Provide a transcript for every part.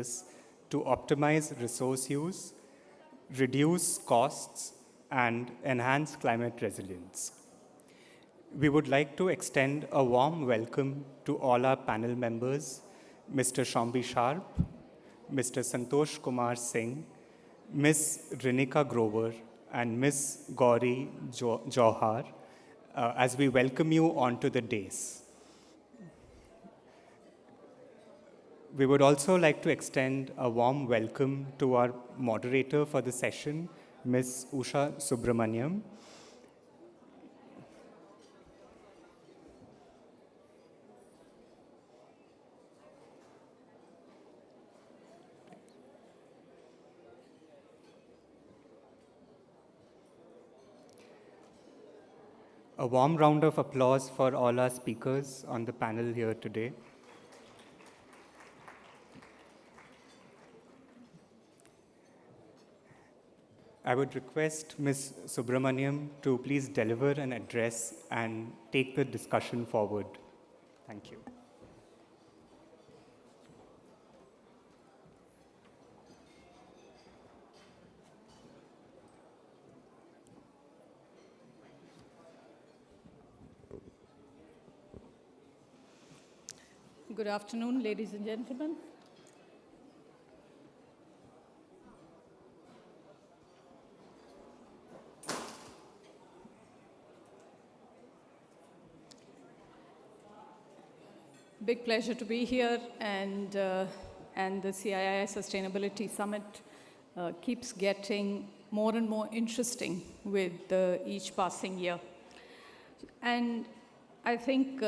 Nexus to optimize resource use, reduce costs, and enhance climate resilience. We would like to extend a warm welcome to all our panel members, Mr. Shambhi Sharp, Mr. Santosh Kumar Singh, Ms. Rinika Grover, and Ms. Gauri Johar, as we welcome you onto the dais. We would also like to extend a warm welcome to our moderator for the session, Ms. Usha Subramaniam. A warm round of applause for all our speakers on the panel here today. I would request Ms. Subramaniam to please deliver an address and take the discussion forward. Thank you. Good afternoon, ladies and gentlemen. Big pleasure to be here, and the CII Sustainability Summit keeps getting more and more interesting with each passing year. And I think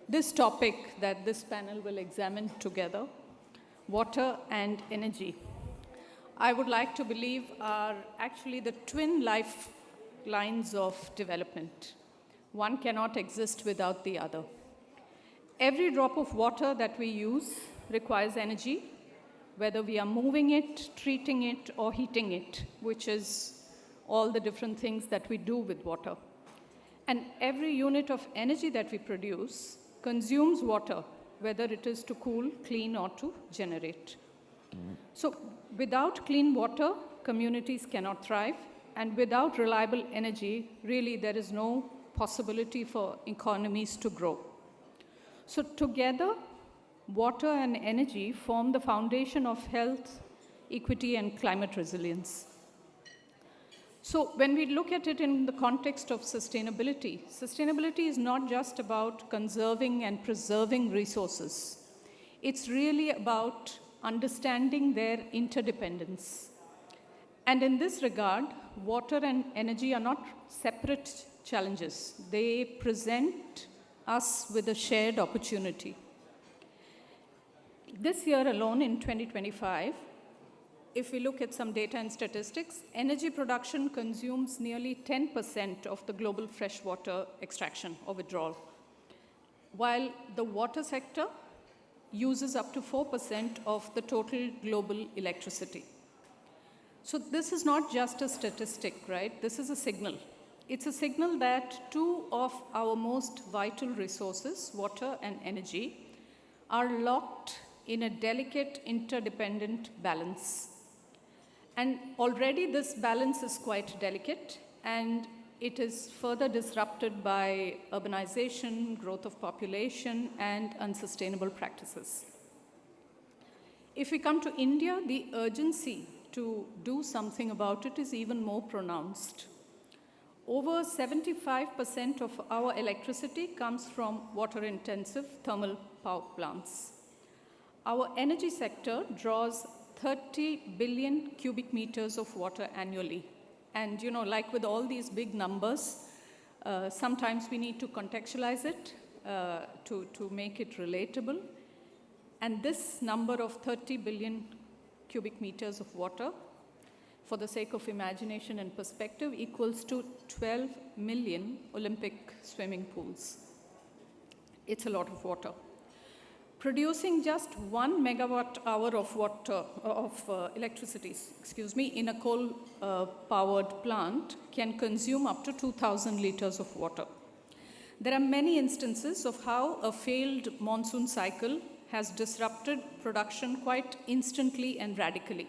this topic that this panel will examine together, water and energy, I would like to believe are actually the twin lifelines of development. One cannot exist without the other. Every drop of water that we use requires energy, whether we are moving it, treating it, or heating it, which is all the different things that we do with water. And every unit of energy that we produce consumes water, whether it is to cool, clean, or to generate. So without clean water, communities cannot thrive, and without reliable energy, really there is no possibility for economies to grow. So together, water and energy form the foundation of health, equity, and climate resilience. So when we look at it in the context of sustainability, sustainability is not just about conserving and preserving resources. It's really about understanding their interdependence. And in this regard, water and energy are not separate challenges. They present us with a shared opportunity. This year alone, in 2025, if we look at some data and statistics, energy production consumes nearly 10% of the global freshwater extraction or withdrawal, while the water sector uses up to 4% of the total global electricity. So this is not just a statistic, right? This is a signal. It's a signal that two of our most vital resources, water and energy, are locked in a delicate interdependent balance. And already this balance is quite delicate, and it is further disrupted by urbanization, growth of population, and unsustainable practices. If we come to India, the urgency to do something about it is even more pronounced. Over 75% of our electricity comes from water-intensive thermal power plants. Our energy sector draws 30 billion cubic meters of water annually. And like with all these big numbers, sometimes we need to contextualize it to make it relatable. And this number of 30 billion cubic meters of water, for the sake of imagination and perspective, equals to 12 million Olympic swimming pools. It's a lot of water. Producing just 1 megawatt hour of electricity, in a coal-powered plant can consume up to 2,000 liters of water. There are many instances of how a failed monsoon cycle has disrupted production quite instantly and radically.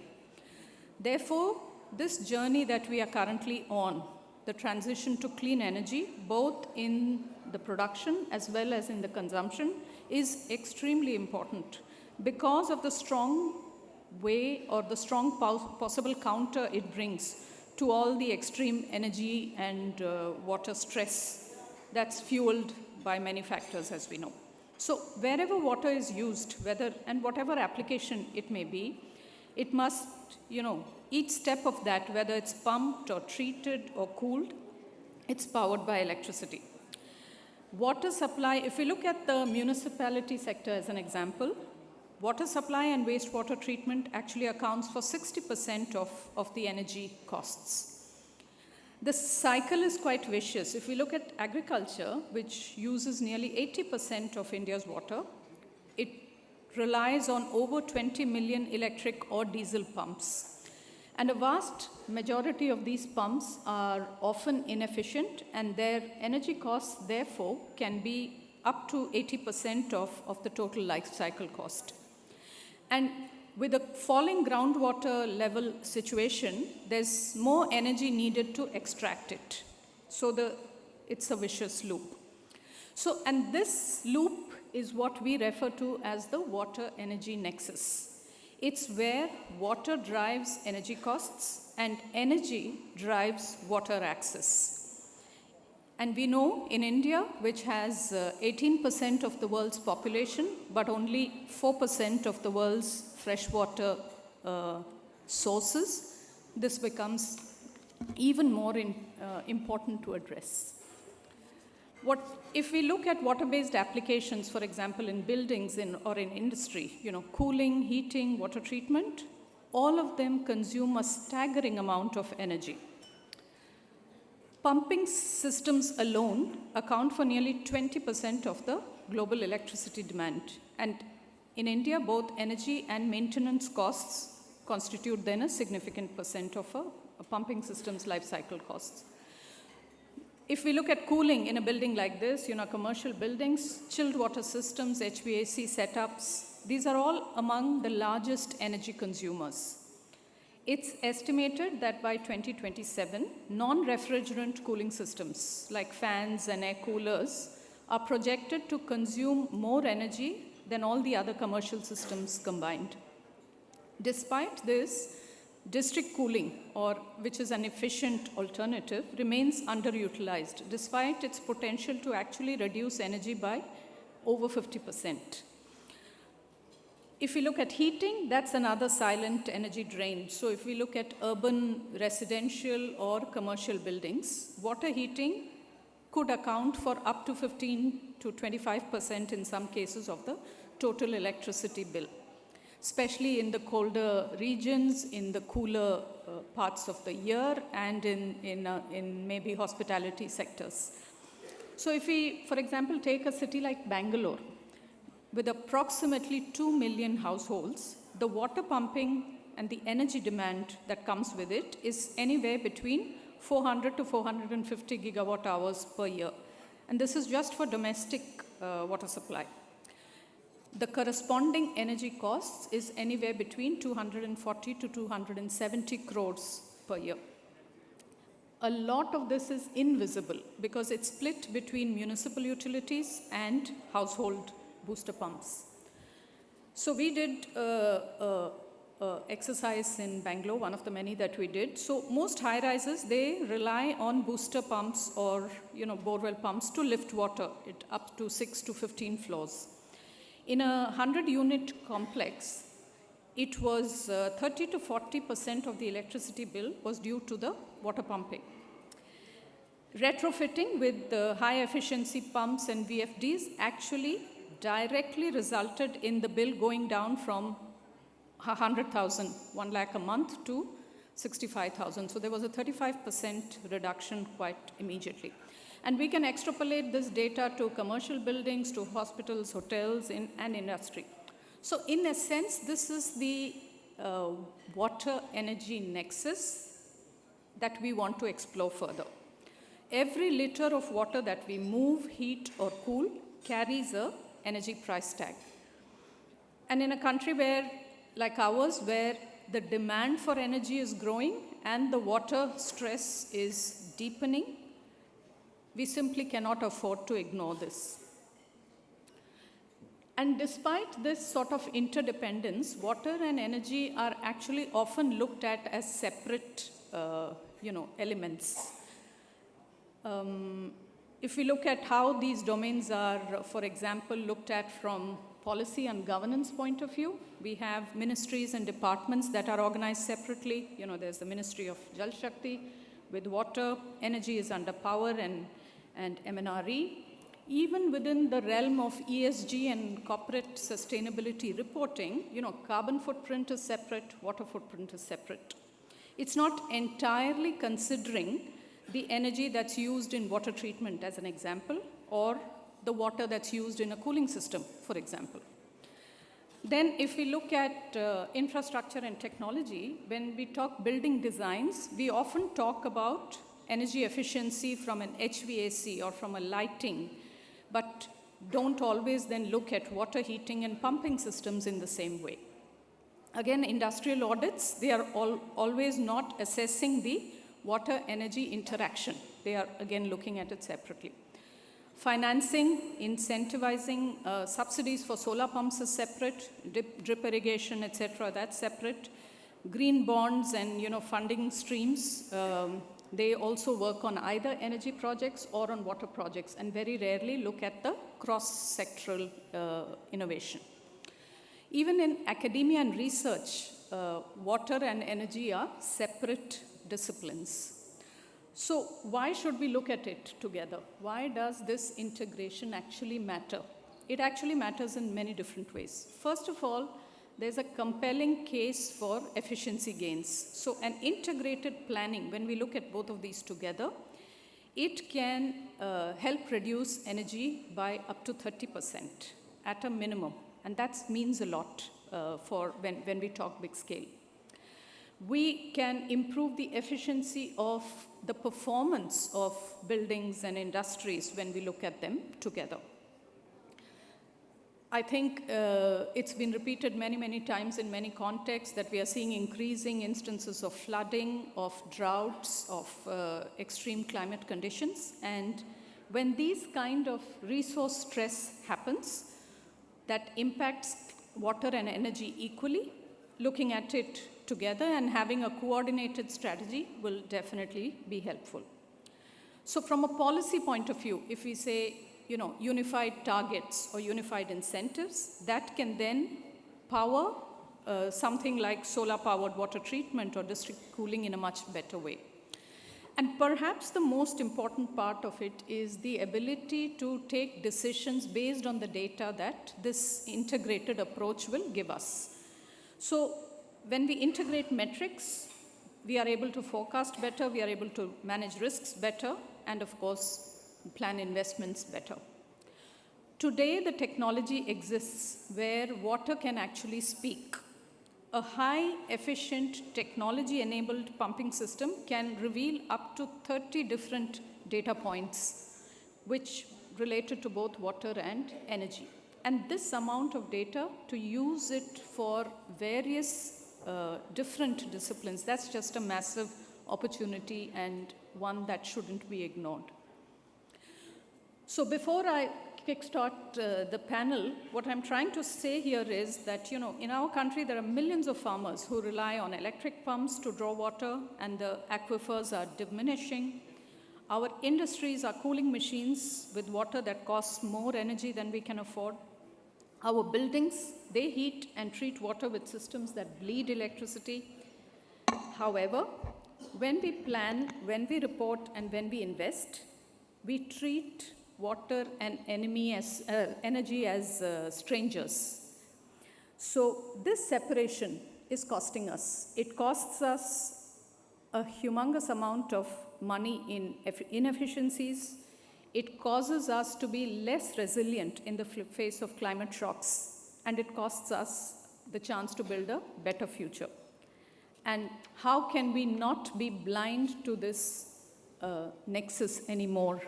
Therefore, this journey that we are currently on, the transition to clean energy, both in the production as well as in the consumption, is extremely important because of the strong way or the strong possible counter it brings to all the extreme energy and water stress that's fueled by many factors, as we know. So wherever water is used, whatever application it may be, it must, each step of that, whether it's pumped or treated or cooled, it's powered by electricity. Water supply, if we look at the municipality sector as an example, water supply and wastewater treatment actually accounts for 60% of the energy costs. The cycle is quite vicious. If we look at agriculture, which uses nearly 80% of India's water, it relies on over 20 million electric or diesel pumps. And a vast majority of these pumps are often inefficient, and their energy costs, therefore, can be up to 80% of the total life cycle cost. And with a falling groundwater level situation, there's more energy needed to extract it. So it's a vicious loop. So, and this loop is what we refer to as the water energy nexus. It's where water drives energy costs and energy drives water access. And we know in India, which has 18% of the world's population, but only 4% of the world's freshwater sources, this becomes even more important to address. If we look at water-based applications, for example, in buildings or in industry, cooling, heating, water treatment, all of them consume a staggering amount of energy. Pumping systems alone account for nearly 20% of the global electricity demand. And in India, both energy and maintenance costs constitute then a significant percent of a pumping system's life cycle costs. If we look at cooling in a building like this, commercial buildings, chilled water systems, HVAC setups, these are all among the largest energy consumers. It's estimated that by 2027, non-refrigerant cooling systems like fans and air coolers are projected to consume more energy than all the other commercial systems combined. Despite this, district cooling, which is an efficient alternative, remains underutilized, despite its potential to actually reduce energy by over 50%. If we look at heating, that's another silent energy drain. So if we look at urban, residential, or commercial buildings, water heating could account for up to 15 to 25% in some cases of the total electricity bill, especially in the colder regions, in the cooler parts of the year, and in maybe hospitality sectors. So if we, for example, take a city like Bangalore, with approximately 2 million households, the water pumping and the energy demand that comes with it is anywhere between 400 to 450 gigawatt hours per year. And this is just for domestic water supply. The corresponding energy costs is anywhere between 240 to 270 crores per year. A lot of this is invisible because it's split between municipal utilities and household booster pumps. So we did exercise in Bangalore, one of the many that we did. So most high rises, they rely on booster pumps or borewell pumps to lift water up to 6 to 15 floors. In a 100-unit complex, it was 30 to 40% of the electricity bill was due to the water pumping. Retrofitting with the high-efficiency pumps and VFDs actually directly resulted in the bill going down from 100,000, 1 lakh a month, to 65,000. So there was a 35% reduction quite immediately. And we can extrapolate this data to commercial buildings, to hospitals, hotels, and industry. So in a sense, this is the water energy nexus that we want to explore further. Every liter of water that we move, heat, or cool carries a energy price tag. And in a country like ours, where the demand for energy is growing and the water stress is deepening, we simply cannot afford to ignore this. And despite this sort of interdependence, water and energy are actually often looked at as separate elements. If we look at how these domains are, for example, looked at from policy and governance point of view, we have ministries and departments that are organized separately. There's the Ministry of Jal Shakti with water, energy is under power and MNRE. Even within the realm of ESG and corporate sustainability reporting, carbon footprint is separate, water footprint is separate. It's not entirely considering the energy that's used in water treatment, as an example, or the water that's used in a cooling system, for example. Then if we look at infrastructure and technology, when we talk building designs, we often talk about energy efficiency from an HVAC or from a lighting, but don't always then look at water heating and pumping systems in the same way. Again, industrial audits, they are always not assessing the water-energy interaction. They are, again, looking at it separately. Financing, incentivizing, subsidies for solar pumps is separate, drip irrigation, etc., that's separate. Green bonds and, funding streams, they also work on either energy projects or on water projects, and very rarely look at the cross-sectoral innovation. Even in academia and research, water and energy are separate disciplines. So why should we look at it together? Why does this integration actually matter? It actually matters in many different ways. First of all, there's a compelling case for efficiency gains. So an integrated planning, when we look at both of these together, it can help reduce energy by up to 30% at a minimum. And that means a lot for when we talk big scale. We can improve the efficiency of the performance of buildings and industries when we look at them together. I think it's been repeated many, many times in many contexts that we are seeing increasing instances of flooding, of droughts, of extreme climate conditions. And when these kind of resource stress happens, that impacts water and energy equally, looking at it together and having a coordinated strategy will definitely be helpful. So from a policy point of view, if we say, unified targets or unified incentives, that can then power something like solar-powered water treatment or district cooling in a much better way. And perhaps the most important part of it is the ability to take decisions based on the data that this integrated approach will give us. So when we integrate metrics, we are able to forecast better, we are able to manage risks better, and of course, plan investments better. Today, the technology exists where water can actually speak. A high efficient technology-enabled pumping system can reveal up to 30 different data points, which related to both water and energy. And this amount of data, to use it for various different disciplines, that's just a massive opportunity and one that shouldn't be ignored. So before I kickstart the panel, what I'm trying to say here is that, in our country, there are millions of farmers who rely on electric pumps to draw water, and the aquifers are diminishing. Our industries are cooling machines with water that costs more energy than we can afford. Our buildings, they heat and treat water with systems that bleed electricity. However, when we plan, when we report, and when we invest, we treat water and energy as strangers. So this separation is costing us. It costs us a humongous amount of money in inefficiencies. It causes us to be less resilient in the face of climate shocks, and it costs us the chance to build a better future. And how can we not be blind to this nexus anymore?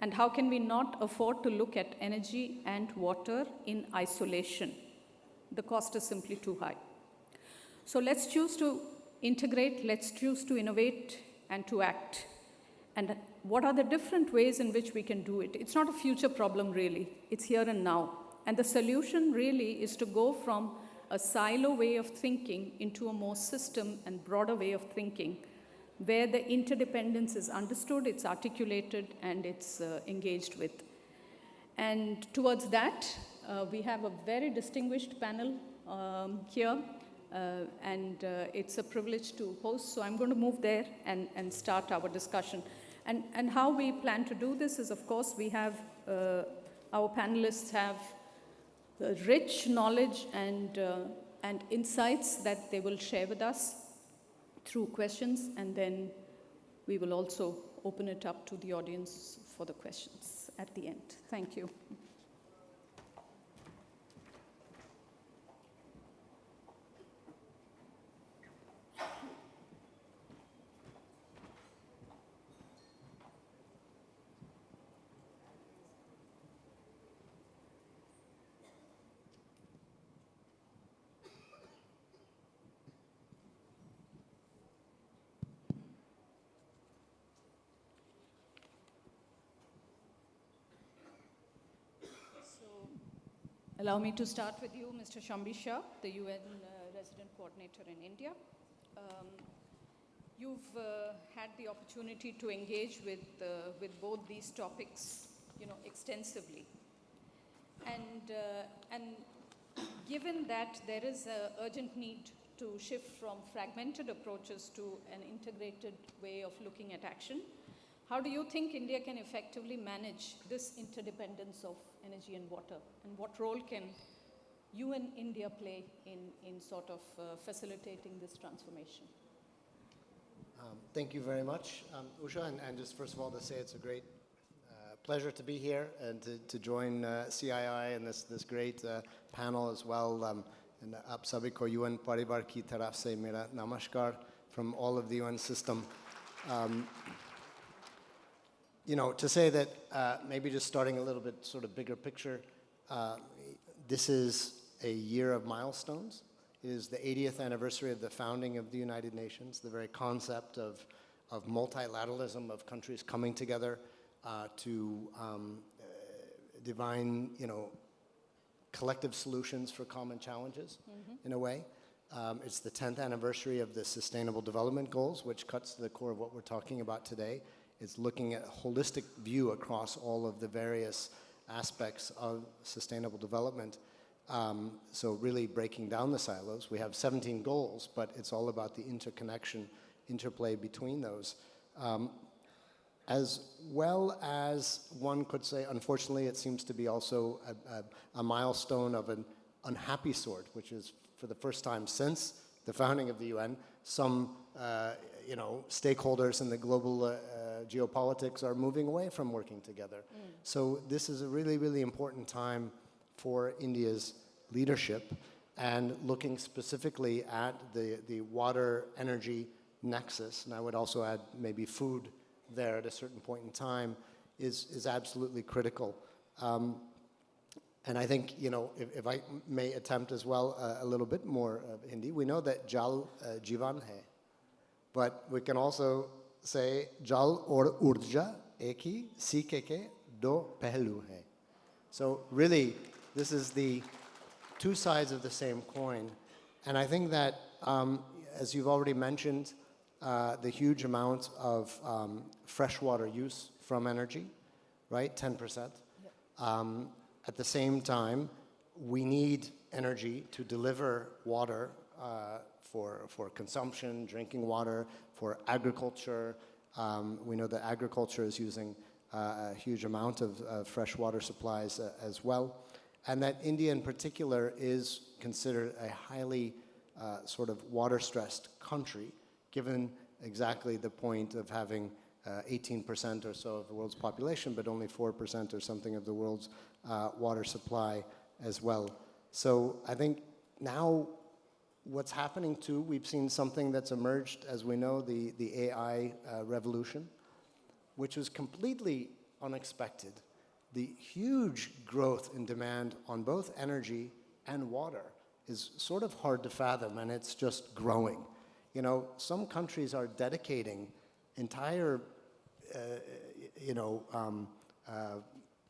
And how can we not afford to look at energy and water in isolation? the cost is simply too high. So let's choose to integrate, let's choose to innovate and to act. And what are the different ways in which we can do it? It's not a future problem really, it's here and now. And the solution really is to go from a silo way of thinking into a more system and broader way of thinking, where the interdependence is understood, it's articulated, and it's engaged with. And towards that, we have a very distinguished panel here, and it's a privilege to host. So I'm going to move there and start our discussion. And how we plan to do this is, of course, we have, our panelists have rich knowledge and insights that they will share with us through questions, and then we will also open it up to the audience for the questions at the end. Thank you. Allow me to start with you, Mr. Shambi Shah, the UN Resident Coordinator in India. You've had the opportunity to engage with both these topics, extensively. And given that there is an urgent need to shift from fragmented approaches to an integrated way of looking at action, how do you think India can effectively manage this interdependence of energy and water? And what role can you and India play in sort of facilitating this transformation? Thank you very much, Usha, and just first of all to say it's a great pleasure to be here and to join CII and this great panel as well. And aap sabhi ko UN Parivar ki taraf se mera namaskar from all of the UN system. To say that maybe just starting a little bit sort of bigger picture, this is a year of milestones. It is the 80th anniversary of the founding of the United Nations, the very concept of multilateralism, of countries coming together to divine, collective solutions for common challenges, in a way. It's the 10th anniversary of the Sustainable Development Goals, which cuts to the core of what we're talking about today. It's looking at a holistic view across all of the various aspects of sustainable development. So really breaking down the silos. We have 17 goals, but it's all about the interconnection, interplay between those. As well as one could say, unfortunately, it seems to be also a milestone of an unhappy sort, which is for the first time since the founding of the UN, some stakeholders in the global geopolitics are moving away from working together. So this is a really, really important time for India's leadership, and looking specifically at the water energy nexus, and I would also add maybe food there at a certain point in time, is absolutely critical. And I think, if I may attempt as well a little bit more of Hindi, we know that Jal Jivan hai, but we can also say Jal aur Urja ek hi seeke ke do pehlu hai. So really, this is the two sides of the same coin. And I think that, as you've already mentioned, the huge amount of freshwater use from energy, right, 10%. Yep. At the same time, we need energy to deliver water for consumption, drinking water, for agriculture. We know that agriculture is using a huge amount of fresh water supplies as well. And that India in particular is considered a highly sort of water-stressed country, given exactly the point of having 18% or so of the world's population, but only 4% or something of the world's water supply as well. So I think now what's happening too, we've seen something that's emerged, as we know, the AI revolution, which was completely unexpected. The huge growth in demand on both energy and water is sort of hard to fathom, and it's just growing. You know, some countries are dedicating entire,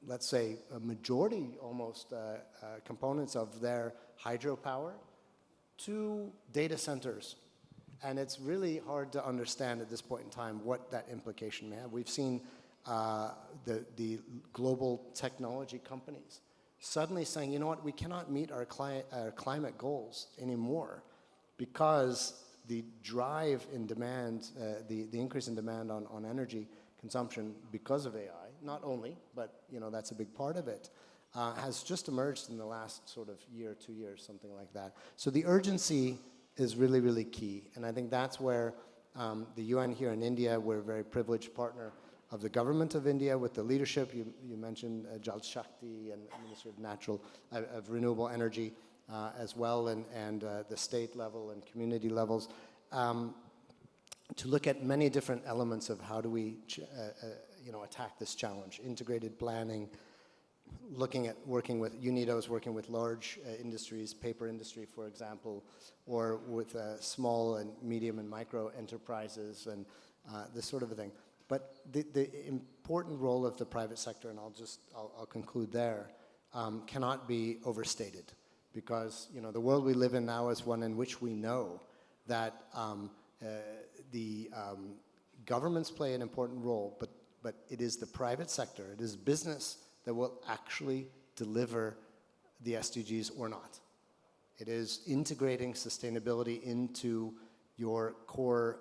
let's say a majority almost components of their hydropower to data centers. And it's really hard to understand at this point in time what that implication may have. We've seen the global technology companies suddenly saying, you know what, we cannot meet our climate goals anymore because the drive in demand, the increase in demand on energy consumption because of AI, not only, but you know that's a big part of it, has just emerged in the last sort of year, 2 years, something like that. So the urgency is really, really key. And I think that's where the UN here in India, we're a very privileged partner of the government of India with the leadership. You mentioned Jal Shakti and Ministry of Renewable Energy as well, and the state level and community levels, to look at many different elements of how do we attack this challenge. Integrated planning, looking at working with, UNIDO's working with large industries, paper industry, for example, or with small and medium and micro enterprises and this sort of a thing. But the important role of the private sector, and I'll conclude there, cannot be overstated, because you know the world we live in now is one in which we know that the governments play an important role, but it is the private sector, it is business that will actually deliver the SDGs or not. It is integrating sustainability into your core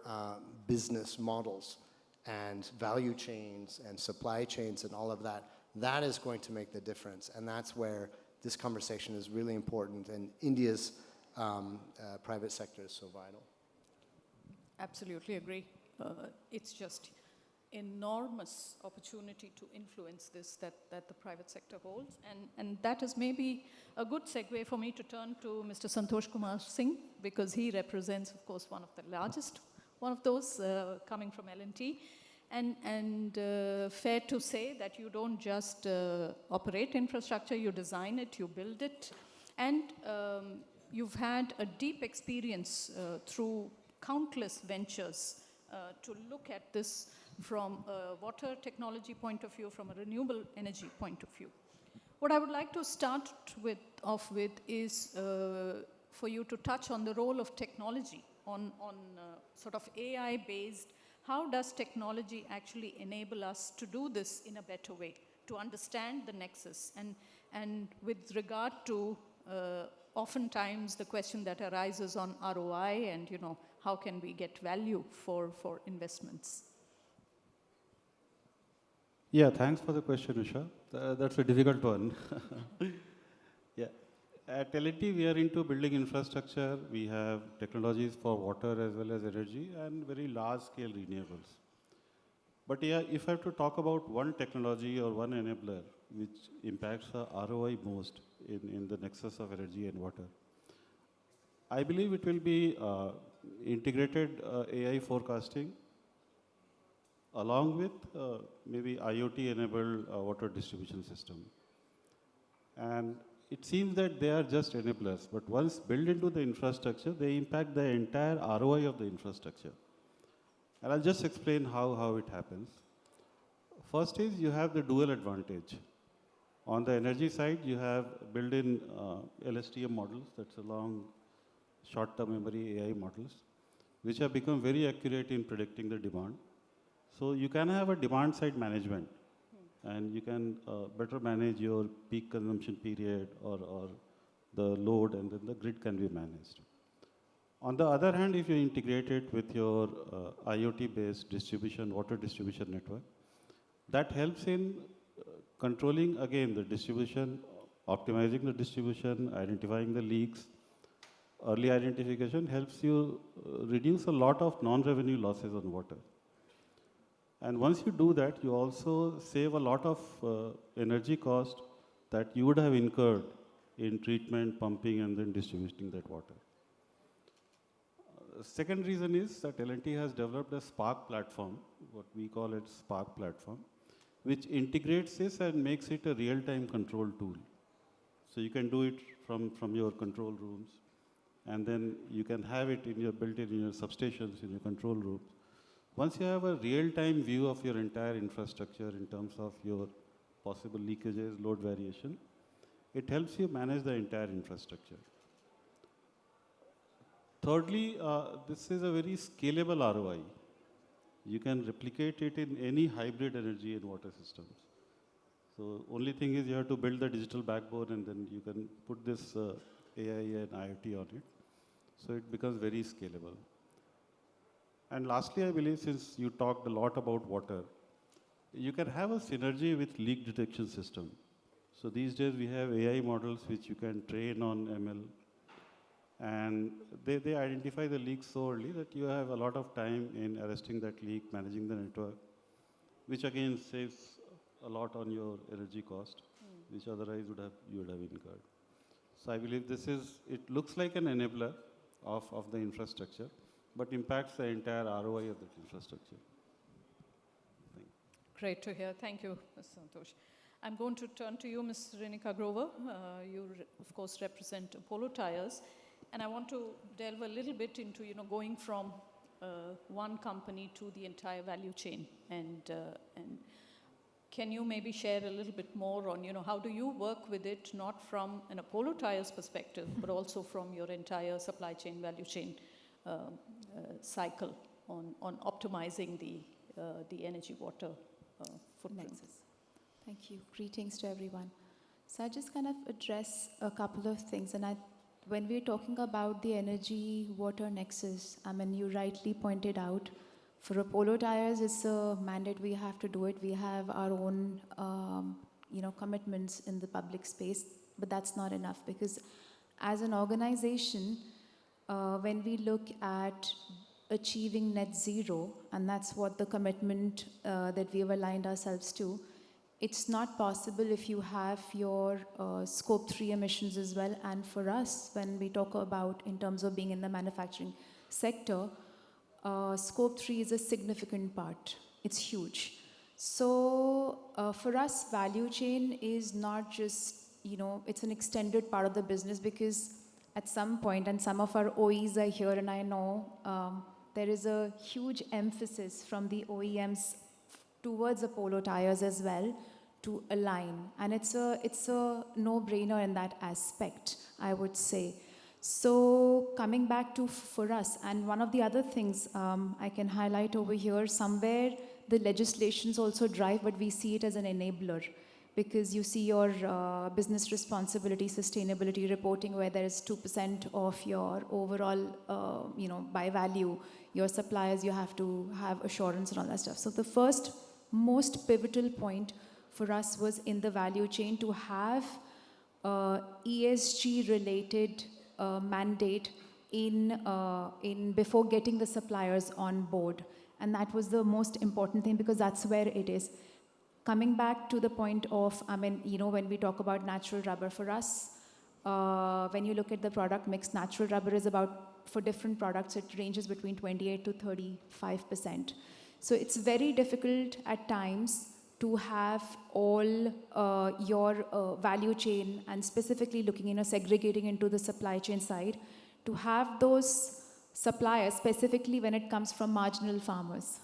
business models and value chains and supply chains and all of that. That is going to make the difference, and that's where this conversation is really important, and India's private sector is so vital. Absolutely agree. It's just enormous opportunity to influence this that the private sector holds. And that is maybe a good segue for me to turn to Mr. Santosh Kumar Singh, because he represents, of course, one of the largest, one of those coming from L&T. And fair to say that you don't just operate infrastructure, you design it, you build it. And you've had a deep experience through countless ventures to look at this from a water technology point of view, from a renewable energy point of view. What I would like to start off with is for you to touch on the role of technology on sort of AI-based. How does technology actually enable us to do this in a better way, to understand the nexus? And with regard to oftentimes the question that arises on ROI and, you know, how can we get value for investments? Yeah, thanks for the question, Usha. That's a difficult one. Yeah. At L&T, we are into building infrastructure. We have technologies for water as well as energy and very large-scale renewables. But yeah, if I have to talk about one technology or one enabler which impacts the ROI most in the nexus of energy and water, I believe it will be integrated AI forecasting along with maybe IoT-enabled water distribution system. And it seems that they are just enablers, but once built into the infrastructure, they impact the entire ROI of the infrastructure. And I'll just explain how it happens. First is you have the dual advantage. On the energy side, you have built-in LSTM models, that's a long short-term memory AI models, which have become very accurate in predicting the demand. So you can have a demand-side management, and you can better manage your peak consumption period or the load, and then the grid can be managed. On the other hand, if you integrate it with your IoT-based distribution, water distribution network, that helps in controlling, again, the distribution, optimizing the distribution, identifying the leaks. Early identification helps you reduce a lot of non-revenue losses on water. And once you do that, you also save a lot of energy cost that you would have incurred in treatment, pumping, and then distributing that water. Second reason is that L&T has developed a Spark platform, what we call it Spark platform, which integrates this and makes it a real-time control tool. So you can do it from your control rooms. And then you can have it built in your substations, in your control rooms. Once you have a real-time view of your entire infrastructure in terms of your possible leakages, load variation, it helps you manage the entire infrastructure. Thirdly, this is a very scalable ROI. You can replicate it in any hybrid energy and water systems. So only thing is you have to build the digital backbone, and then you can put this AI and IoT on it. So it becomes very scalable. And lastly, I believe, since you talked a lot about water, you can have a synergy with leak detection system. So these days we have AI models which you can train on ML, and they identify the leaks so early that you have a lot of time in arresting that leak, managing the network, which again saves a lot on your energy cost, which otherwise you would have incurred. So I believe it looks like an enabler of the infrastructure, but impacts the entire ROI of that infrastructure. Great to hear. Thank you, Mr. Santosh. I'm going to turn to you, Ms. Renika Grover. You, of course, represent Apollo Tyres. And I want to delve a little bit into, going from one company to the entire value chain. And can you maybe share a little bit more on, how do you work with it, not from an Apollo Tyres perspective, but also from your entire supply chain, value chain cycle on optimizing the energy water footprint? Nexus. Thank you. Greetings to everyone. So I just kind of address a couple of things. And when we're talking about the energy water nexus, you rightly pointed out, for Apollo Tyres, it's a mandate. We have to do it. We have our own, commitments in the public space. But that's not enough, because as an organization, when we look at achieving net zero, and that's what the commitment that we have aligned ourselves to, it's not possible if you have your scope 3 emissions as well. And for us, when we talk about in terms of being in the manufacturing sector, scope 3 is a significant part. It's huge. So for us, value chain is not just, it's an extended part of the business, because at some point, and some of our OEs are here, and I know there is a huge emphasis from the OEMs towards Apollo Tyres as well to align. And it's a no-brainer in that aspect, I would say. So coming back to for us, and one of the other things I can highlight over here, somewhere the legislations also drive, but we see it as an enabler. Because you see your business responsibility, sustainability reporting, where there is 2% of your overall, by value, your suppliers, you have to have assurance and all that stuff. So the first most pivotal point for us was in the value chain to have ESG-related mandate in before getting the suppliers on board. And that was the most important thing, because that's where it is. Coming back to the point of, when we talk about natural rubber, for us, when you look at the product mix, natural rubber is about, for different products, it ranges between 28 to 35%. So it's very difficult at times to have all your value chain, and specifically looking, segregating into the supply chain side, to have those suppliers, specifically when it comes from marginal farmers.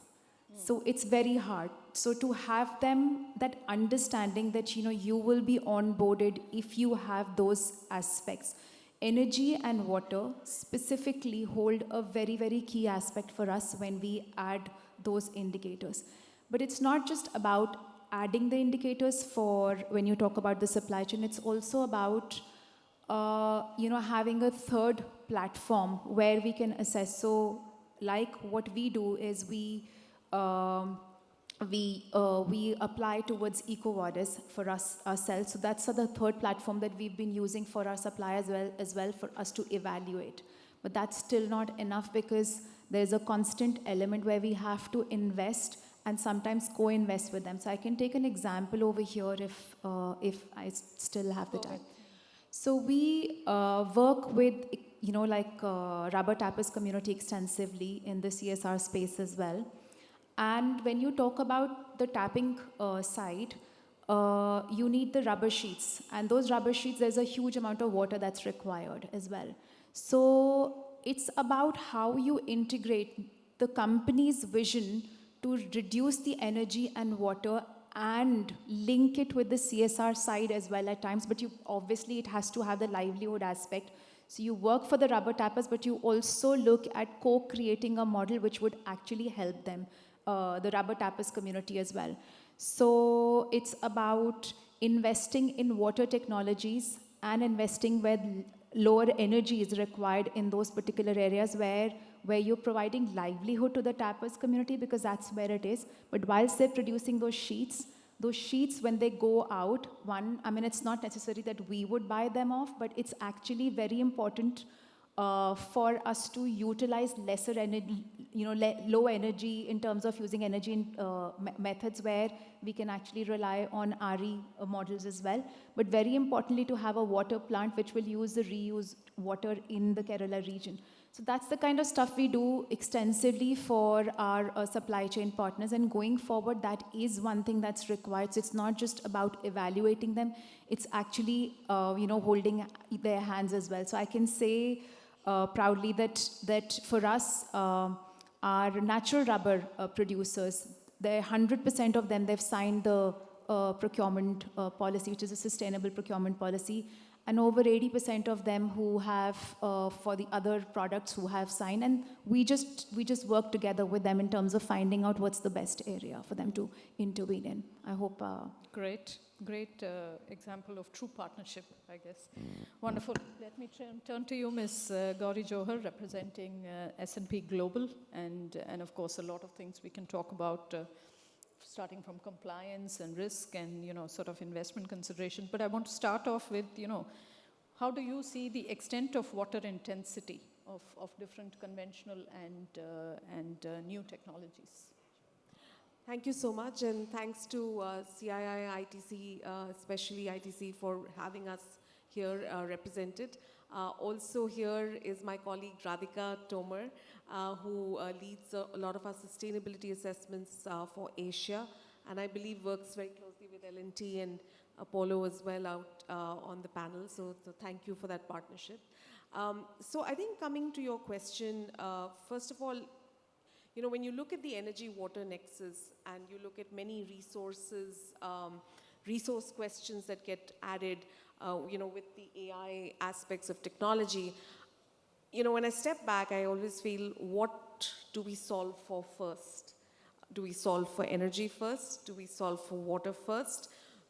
So it's very hard. So to have them, that understanding that, you will be onboarded if you have those aspects. Energy and water specifically hold a very, very key aspect for us when we add those indicators. But it's not just about adding the indicators for when you talk about the supply chain, it's also about, having a third platform where we can assess. So like what we do is we apply towards EcoVadis for ourselves. So that's the third platform that we've been using for our suppliers as well for us to evaluate. But that's still not enough, because there's a constant element where we have to invest and sometimes co-invest with them. So I can take an example over here if I still have the time. So we work with, rubber tappers community extensively in the CSR space as well. And when you talk about the tapping side, you need the rubber sheets. And those rubber sheets, there's a huge amount of water that's required as well. So it's about how you integrate the company's vision to reduce the energy and water and link it with the CSR side as well at times. But you obviously, it has to have the livelihood aspect. So you work for the rubber tappers, but you also look at co-creating a model which would actually help them, the rubber tappers community as well. So it's about investing in water technologies and investing where lower energy is required in those particular areas where you're providing livelihood to the tappers community, because that's where it is. But whilst they're producing those sheets, when they go out, it's not necessary that we would buy them off, but it's actually very important for us to utilize lesser energy, low energy in terms of using energy in methods where we can actually rely on RE models as well. But very importantly, to have a water plant which will use the reused water in the Kerala region. So that's the kind of stuff we do extensively for our supply chain partners, and going forward, that is one thing that's required. So it's not just about evaluating them, it's actually holding their hands as well. So I can say proudly that for us, our natural rubber producers, 100% of them, they've signed the procurement policy, which is a sustainable procurement policy. And over 80% of them who have, for the other products, who have signed. And we just work together with them in terms of finding out what's the best area for them to intervene in. I hope. Great example of true partnership, I guess. Wonderful. Let me turn to you, Ms. Gauri Johar, representing S&P Global, and of course a lot of things we can talk about, starting from compliance and risk and sort of investment consideration. But I want to start off with how do you see the extent of water intensity of different conventional and new technologies? Thank you so much, and thanks to CII-ITC, especially ITC, for having us here represented. Also here is my colleague Radhika Tomar, who leads a lot of our sustainability assessments for Asia, and I believe works very closely with L&T and Apollo as well out on the panel. So thank you for that partnership. So I think coming to your question, first of all, when you look at the energy-water nexus and you look at many resource questions that get added, with the AI aspects of technology, when I step back, I always feel, what do we solve for first? Do we solve for energy first? Do we solve for water first?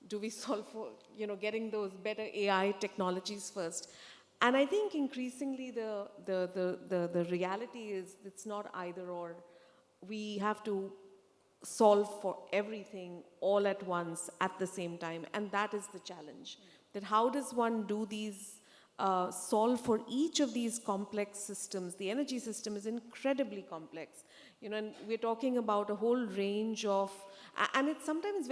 Do we solve for, getting those better AI technologies first? And I think increasingly the reality is it's not either or. We have to solve for everything all at once at the same time, and that is the challenge. That how does one do these, solve for each of these complex systems? The energy system is incredibly complex, and we're talking about a whole range of, and it's sometimes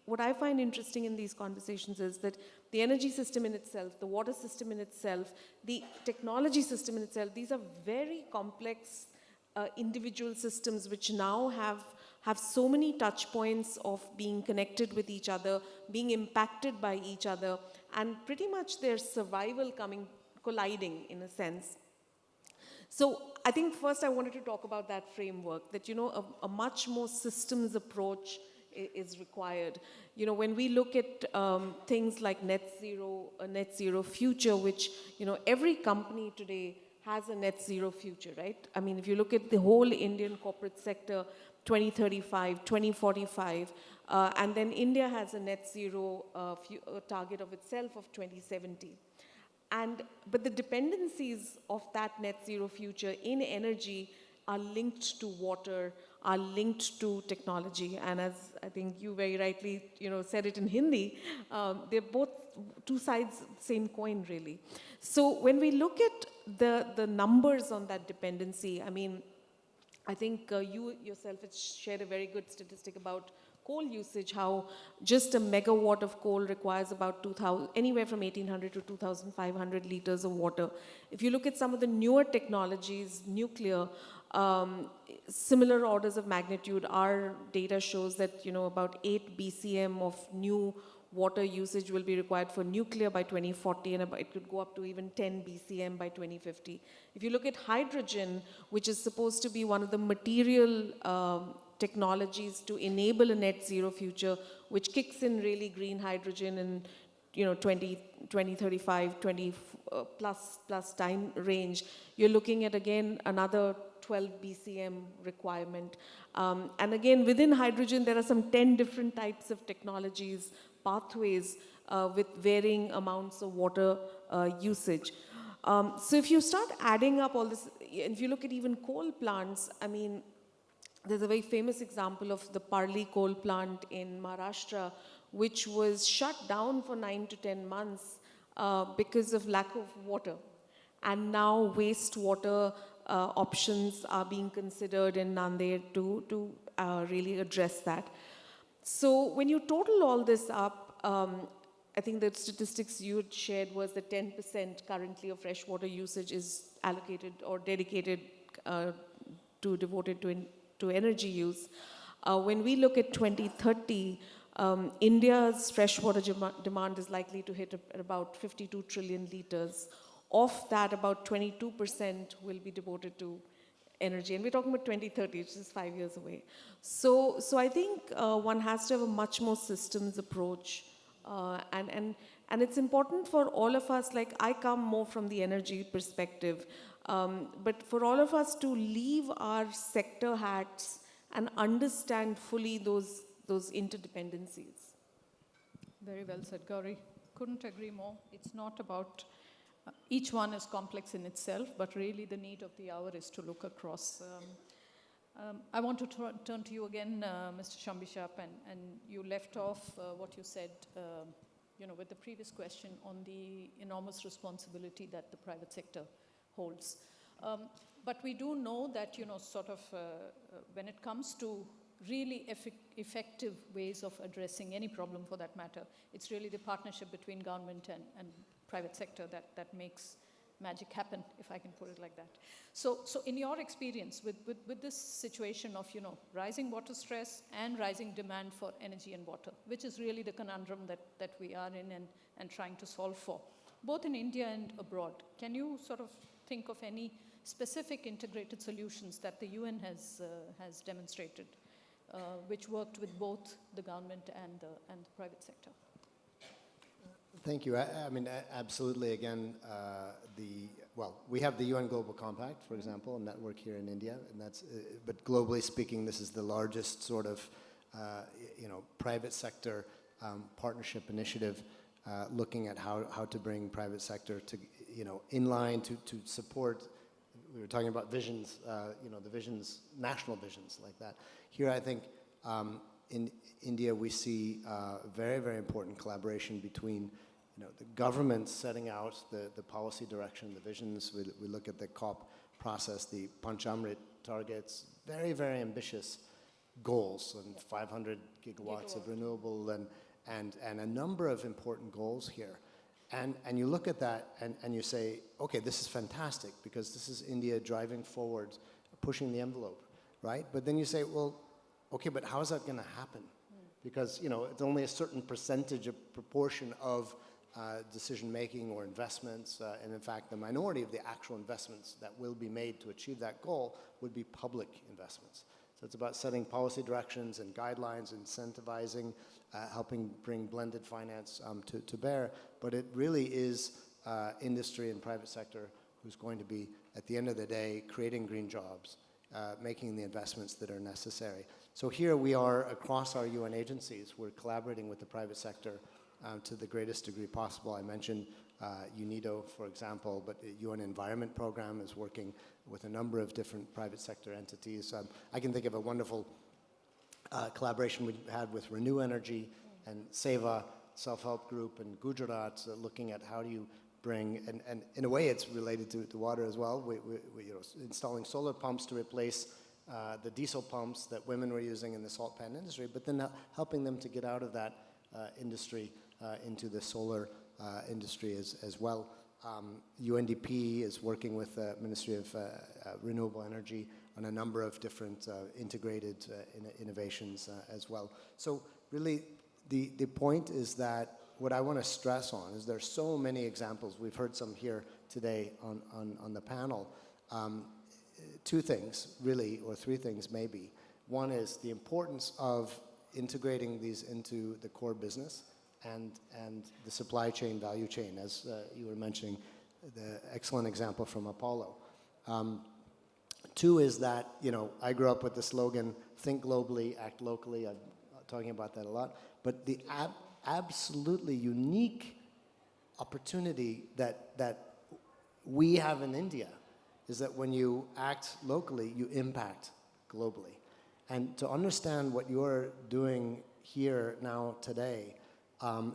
what I find interesting in these conversations is that the energy system in itself, the water system in itself, the technology system in itself, these are very complex individual systems which now have so many touch points of being connected with each other, being impacted by each other, and pretty much their survival colliding in a sense. So I think first I wanted to talk about that framework, that a much more systems approach is required. When we look at things like net zero future, which every company today has a net zero future, right? I mean, if you look at the whole Indian corporate sector, 2035, 2045, and then India has a net zero target of itself of 2070. But the dependencies of that net zero future in energy are linked to water, are linked to technology. And as I think you very rightly said it in Hindi, they're both two sides of the same coin, really. So when we look at the numbers on that dependency, I mean, I think you yourself had shared a very good statistic about coal usage, how just a megawatt of coal requires about anywhere from 1,800 to 2,500 liters of water. If you look at some of the newer technologies, nuclear, Similar orders of magnitude, our data shows that, about 8 BCM of new water usage will be required for nuclear by 2040, and it could go up to even 10 BCM by 2050. If you look at hydrogen, which is supposed to be one of the material technologies to enable a net zero future, which kicks in really green hydrogen in 2035, 20 plus time range, you're looking at again another 12 BCM requirement. And again, within hydrogen, there are some 10 different types of technologies, pathways with varying amounts of water usage. So if you start adding up all this, if you look at even coal plants, I mean, there's a very famous example of the Parli coal plant in Maharashtra, which was shut down for 9 to 10 months because of lack of water. And now wastewater options are being considered in Nanded to really address that. So when you total all this up, I think the statistics you had shared was that 10% currently of freshwater usage is allocated or dedicated devoted to energy use. When we look at 2030, India's freshwater demand is likely to hit at about 52 trillion liters. Of that, about 22% will be devoted to energy. And we're talking about 2030, which is 5 years away. So I think one has to have a much more systems approach. And it's important for all of us, like I come more from the energy perspective, but for all of us to leave our sector hats and understand fully those interdependencies. Very well said, Gauri. Couldn't agree more. It's not about, each one is complex in itself, but really the need of the hour is to look across. I want to turn to you again, Mr. Shambishap, and you left off what you said, with the previous question on the enormous responsibility that the private sector holds. But we do know that, when it comes to really effective ways of addressing any problem for that matter, it's really the partnership between government and private sector that makes magic happen, if I can put it like that. So in your experience with this situation of, rising water stress and rising demand for energy and water, which is really the conundrum that we are in and trying to solve for, both in India and abroad, can you sort of think of any specific integrated solutions that the UN has demonstrated, which worked with both the government and the private sector? Thank you. I mean, absolutely. Again, we have the UN Global Compact, for example, a network here in India, and that's. But globally speaking, this is the largest sort of, private sector partnership initiative, looking at how to bring private sector to, in line to support. We were talking about visions, the visions, national visions like that. Here, I think in India we see very, very important collaboration between the government setting out the policy direction, the visions. We look at the COP process, the Panchamrit targets, very, very ambitious goals, and 500 gigawatts of renewable and a number of important goals here. And you look at that and you say, okay, this is fantastic because this is India driving forward, pushing the envelope, right? But then you say, well, okay, but how is that going to happen? Because, it's only a certain percentage, a proportion of decision-making or investments, and in fact, the minority of the actual investments that will be made to achieve that goal would be public investments. So it's about setting policy directions and guidelines, incentivizing, helping bring blended finance to bear, but it really is industry and private sector who's going to be, at the end of the day, creating green jobs, making the investments that are necessary. So here we are across our UN agencies, we're collaborating with the private sector to the greatest degree possible. I mentioned UNIDO, for example, but the UN Environment Program is working with a number of different private sector entities. I can think of a wonderful collaboration we had with Renew Energy and SEVA, self-help group in Gujarat, looking at how do you bring, and in a way it's related to water as well, we installing solar pumps to replace the diesel pumps that women were using in the salt pan industry, but then helping them to get out of that industry into the solar industry as well. UNDP is working with the Ministry of Renewable Energy on a number of different integrated innovations as well. So really, the point is that what I want to stress on is there are so many examples. We've heard some here today on the panel. Two things, really, or three things maybe. One is the importance of integrating these into the core business and the supply chain, value chain, as you were mentioning, the excellent example from Apollo. Two is that, you know, I grew up with the slogan, think globally, act locally. I'm talking about that a lot. But the absolutely unique opportunity that we have in India is that when you act locally, you impact globally. And to understand what you're doing here now today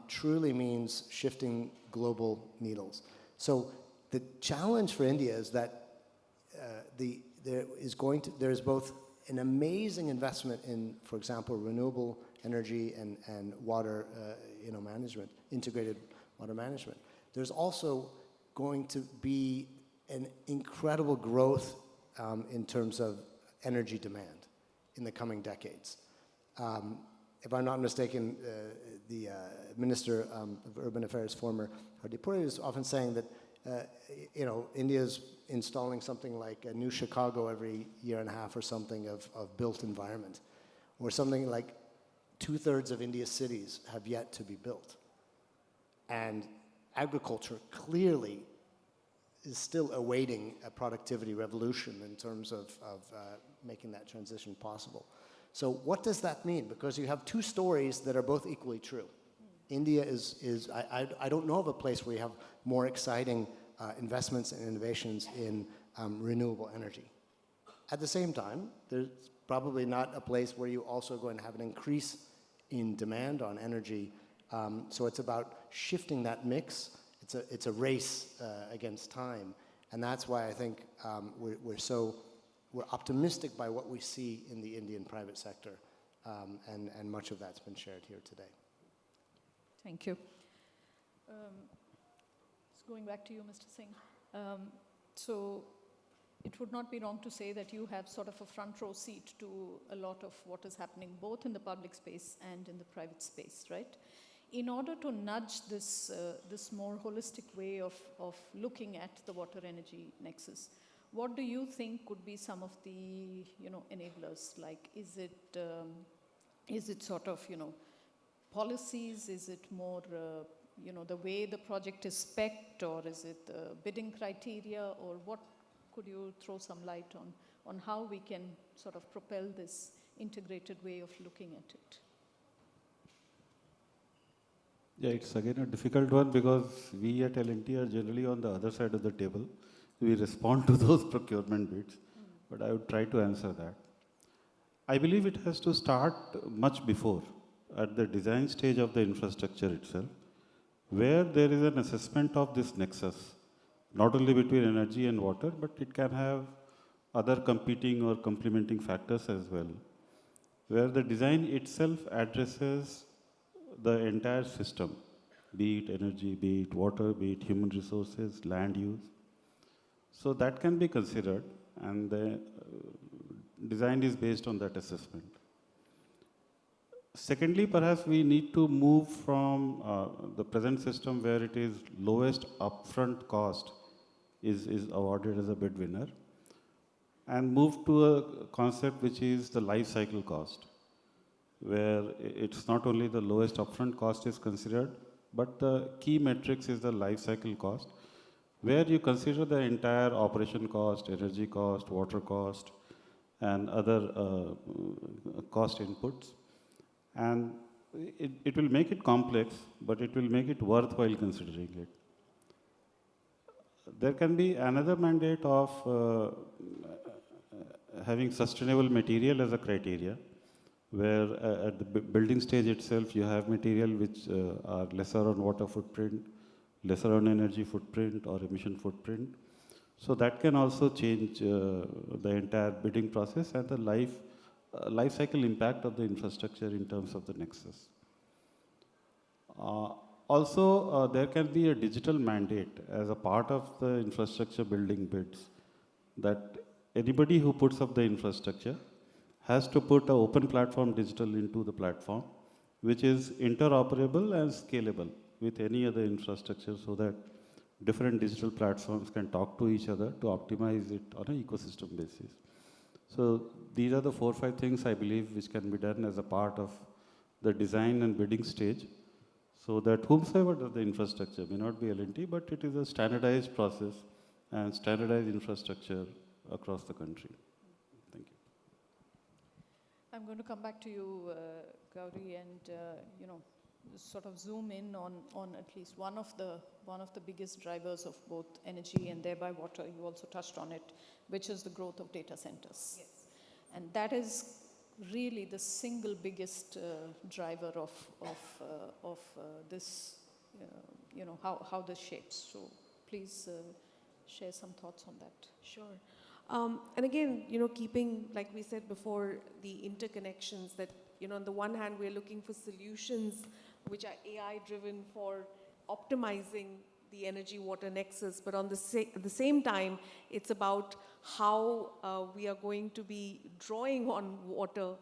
truly means shifting global needles. So the challenge for India is that there is both an amazing investment in, for example, renewable energy and water management, integrated water management. There's also going to be an incredible growth in terms of energy demand in the coming decades. If I'm not mistaken, the Minister of Urban Affairs, former Hardip Puri, is often saying that India's installing something like a new Chicago every year and a half or something of built environment, or something like 2/3 of India's cities have yet to be built. And agriculture clearly is still awaiting a productivity revolution in terms of making that transition possible. So what does that mean? Because you have two stories that are both equally true. India I don't know of a place where you have more exciting investments and innovations in renewable energy. At the same time, there's probably not a place where you're also going to have an increase in demand on energy. So it's about shifting that mix. It's a race against time. And that's why I think we're optimistic by what we see in the Indian private sector. And much of that's been shared here today. Thank you. Going back to you, Mr. Singh. So it would not be wrong to say that you have sort of a front row seat to a lot of what is happening both in the public space and in the private space, right? In order to nudge this more holistic way of looking at the water energy nexus, what do you think could be some of the enablers? Like, is it sort of policies? Is it more the way the project is spec'd, or is it the bidding criteria, or what? Could you throw some light on how we can sort of propel this integrated way of looking at it? Yeah, it's again a difficult one because we at L&T are generally on the other side of the table. We respond to those procurement bids, but I would try to answer that. I believe it has to start much before, at the design stage of the infrastructure itself, where there is an assessment of this nexus, not only between energy and water, but it can have other competing or complementing factors as well, where the design itself addresses the entire system, be it energy, be it water, be it human resources, land use. So that can be considered, and the design is based on that assessment. Secondly, perhaps we need to move from the present system where it is lowest upfront cost is awarded as a bid winner, and move to a concept which is the life cycle cost, where it's not only the lowest upfront cost is considered, but the key metrics is the life cycle cost, where you consider the entire operation cost, energy cost, water cost, and other cost inputs. And it will make it complex, but it will make it worthwhile considering it. There can be another mandate of having sustainable material as a criteria, where at the building stage itself you have material which are lesser on water footprint, lesser on energy footprint or emission footprint. So that can also change the entire bidding process and the life cycle impact of the infrastructure in terms of the nexus. Also, there can be a digital mandate as a part of the infrastructure building bids that anybody who puts up the infrastructure has to put an open platform digital into the platform, which is interoperable and scalable with any other infrastructure so that different digital platforms can talk to each other to optimize it on an ecosystem basis. So these are the 4 or 5 things I believe which can be done as a part of the design and bidding stage, so that whomsoever does the infrastructure may not be L&T, but it is a standardized process and standardized infrastructure across the country. Thank you. I'm going to come back to you, Gauri, and sort of zoom in on at least one of the biggest drivers of both energy and thereby water. You also touched on it, which is the growth of data centers. Yes. And that is really the single biggest driver of this, how this shapes. So please share some thoughts on that. Sure. And again, keeping, like we said before, the interconnections that, on the one hand, we're looking for solutions which are AI-driven for optimizing the energy water nexus, but at the same time, it's about how we are going to be drawing on water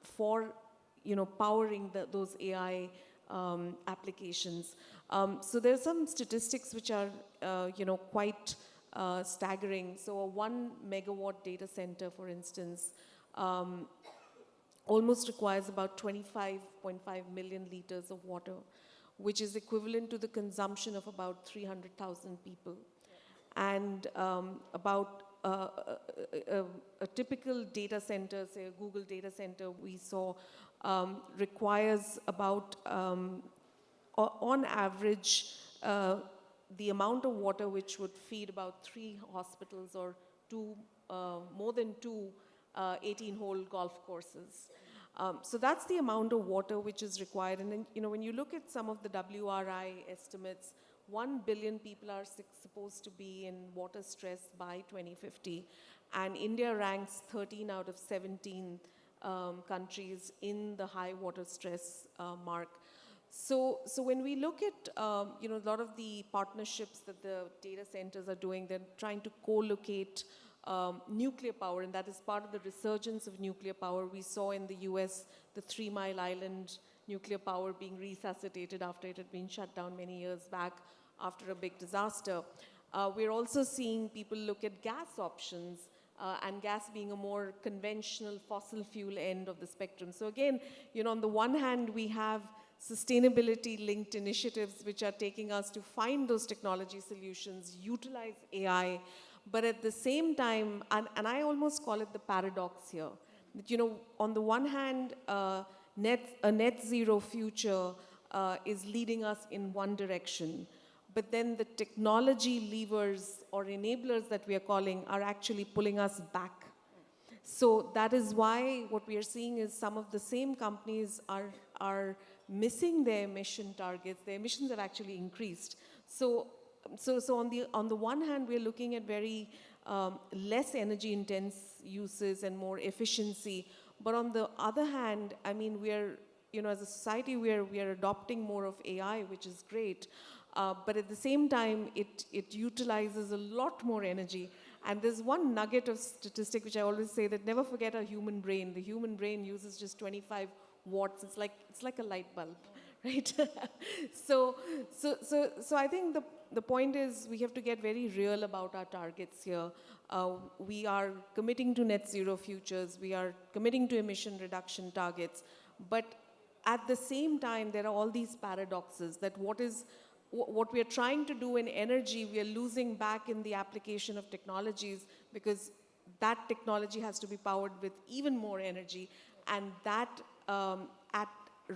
for, powering those AI applications. So there are some statistics which are, quite staggering. So a 1 megawatt data center, for instance, almost requires about 25.5 million liters of water, which is equivalent to the consumption of about 300,000 people. And about a typical data center, say a Google data center we saw, requires about, on average, the amount of water which would feed about 3 hospitals or more than 2 18-hole golf courses. So that's the amount of water which is required. And then, when you look at some of the WRI estimates, 1 billion people are supposed to be in water stress by 2050. And India ranks 13 out of 17 countries in the high water stress mark. So when we look at, a lot of the partnerships that the data centers are doing, they're trying to co-locate nuclear power, and that is part of the resurgence of nuclear power. We saw in the US the 3 Mile Island nuclear power being resuscitated after it had been shut down many years back after a big disaster. We're also seeing people look at gas options, and gas being a more conventional fossil fuel end of the spectrum. So again, on the one hand, we have sustainability-linked initiatives which are taking us to find those technology solutions, utilize AI, but at the same time, and I almost call it the paradox here, that, on the one hand, a net zero future is leading us in one direction, but then the technology levers or enablers that we are calling are actually pulling us back. So that is why what we are seeing is some of the same companies are missing their emission targets. Their emissions have actually increased. So on the one hand, we're looking at very less energy intense uses and more efficiency. But on the other hand, I mean, we're, as a society, we are adopting more of AI, which is great. But at the same time, it utilizes a lot more energy. And there's one nugget of statistic which I always say, that never forget a human brain. The human brain uses just 25 watts. It's like a light bulb, right? So I think the point is we have to get very real about our targets here. We are committing to net zero futures. We are committing to emission reduction targets. But at the same time, there are all these paradoxes that what we are trying to do in energy, we are losing back in the application of technologies, because that technology has to be powered with even more energy. And that,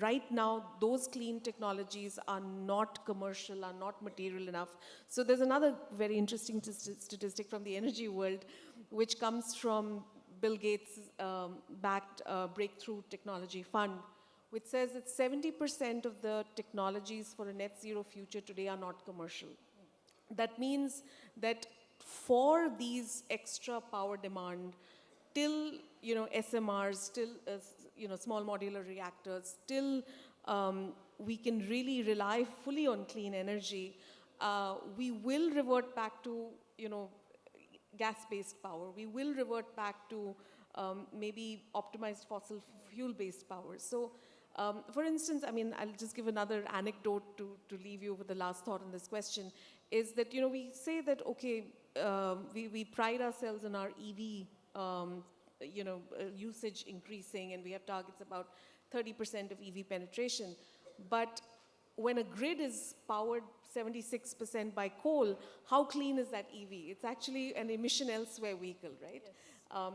right now, those clean technologies are not commercial, are not material enough. So there's another very interesting statistic from the energy world, which comes from Bill Gates' backed Breakthrough Technology Fund, which says that 70% of the technologies for a net zero future today are not commercial. That means that for these extra power demand, till SMRs, till small modular reactors, till we can really rely fully on clean energy, we will revert back to, gas-based power. We will revert back to maybe optimized fossil fuel-based power. So, for instance, I mean, I'll just give another anecdote to leave you with the last thought on this question, is that, we say that, okay, we pride ourselves on our EV, usage increasing, and we have targets about 30% of EV penetration. But when a grid is powered 76% by coal, how clean is that EV? It's actually an emission elsewhere vehicle, right? Yes.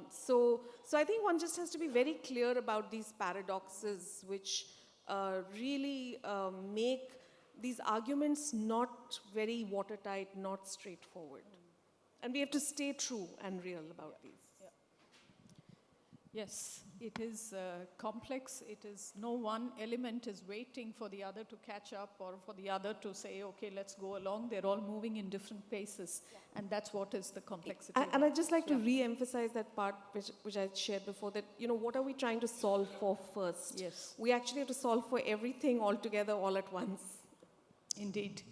So I think one just has to be very clear about these paradoxes, which really make these arguments not very watertight, not straightforward. And we have to stay true and real about these. Yes, it is complex. It is no one element is waiting for the other to catch up or for the other to say, okay, let's go along. They're all moving in different paces. And that's what is the complexity. And I'd just like to re-emphasize that part which I shared before, that, what are we trying to solve for first? Yes. We actually have to solve for everything all together, all at once. Indeed.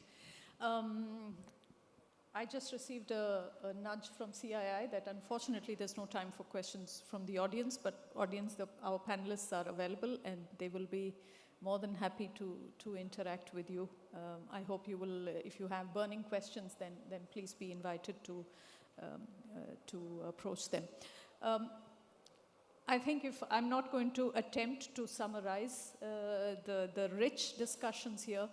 I just received a nudge from CII that unfortunately there's no time for questions from the audience, but our panelists are available and they will be more than happy to interact with you. I hope you will, if you have burning questions, then please be invited to approach them. I think I'm not going to attempt to summarize the rich discussions here.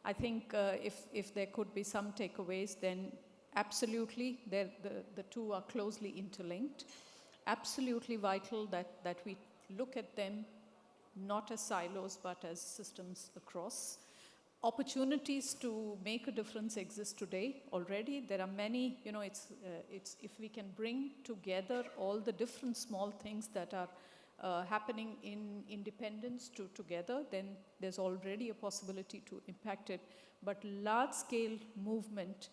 I think if there could be some takeaways, then absolutely, the two are closely interlinked. Absolutely vital that we look at them not as silos, but as systems across. Opportunities to make a difference exist today already. There are many, it's if we can bring together all the different small things that are happening in independence together, then there's already a possibility to impact it. But large-scale movement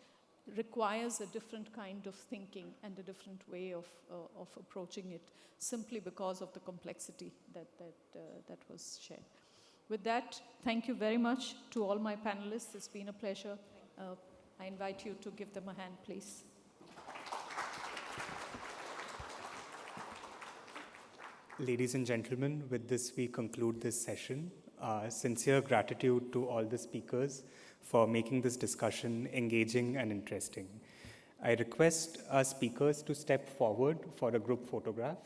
requires a different kind of thinking and a different way of approaching it, simply because of the complexity that was shared. With that, thank you very much to all my panelists. It's been a pleasure. I invite you to give them a hand, please. Ladies and gentlemen, with this we conclude this session. Sincere gratitude to all the speakers for making this discussion engaging and interesting. I request our speakers to step forward for a group photograph.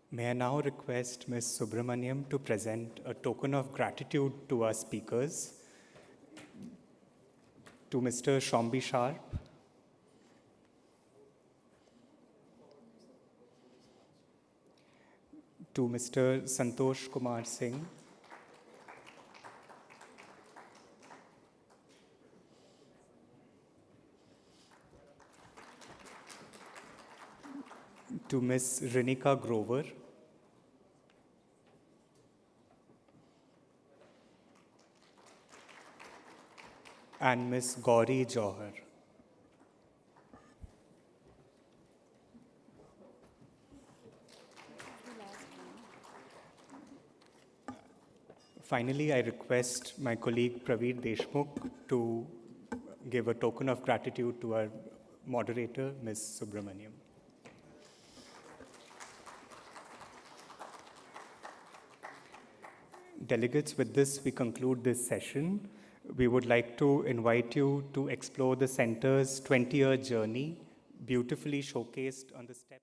May I now request Ms. Subramaniam to present a token of gratitude to our speakers, to Mr. Shombi Sharp, to Mr. Santosh Kumar Singh, to Ms. Rinika Grover, and Ms. Gauri Johar. Finally, I request my colleague Praveer Deshmukh to give a token of gratitude to our moderator, Ms. Subramaniam. Delegates, with this, we conclude this session. We would like to invite you to explore the center's 20-year journey, beautifully showcased on the steps.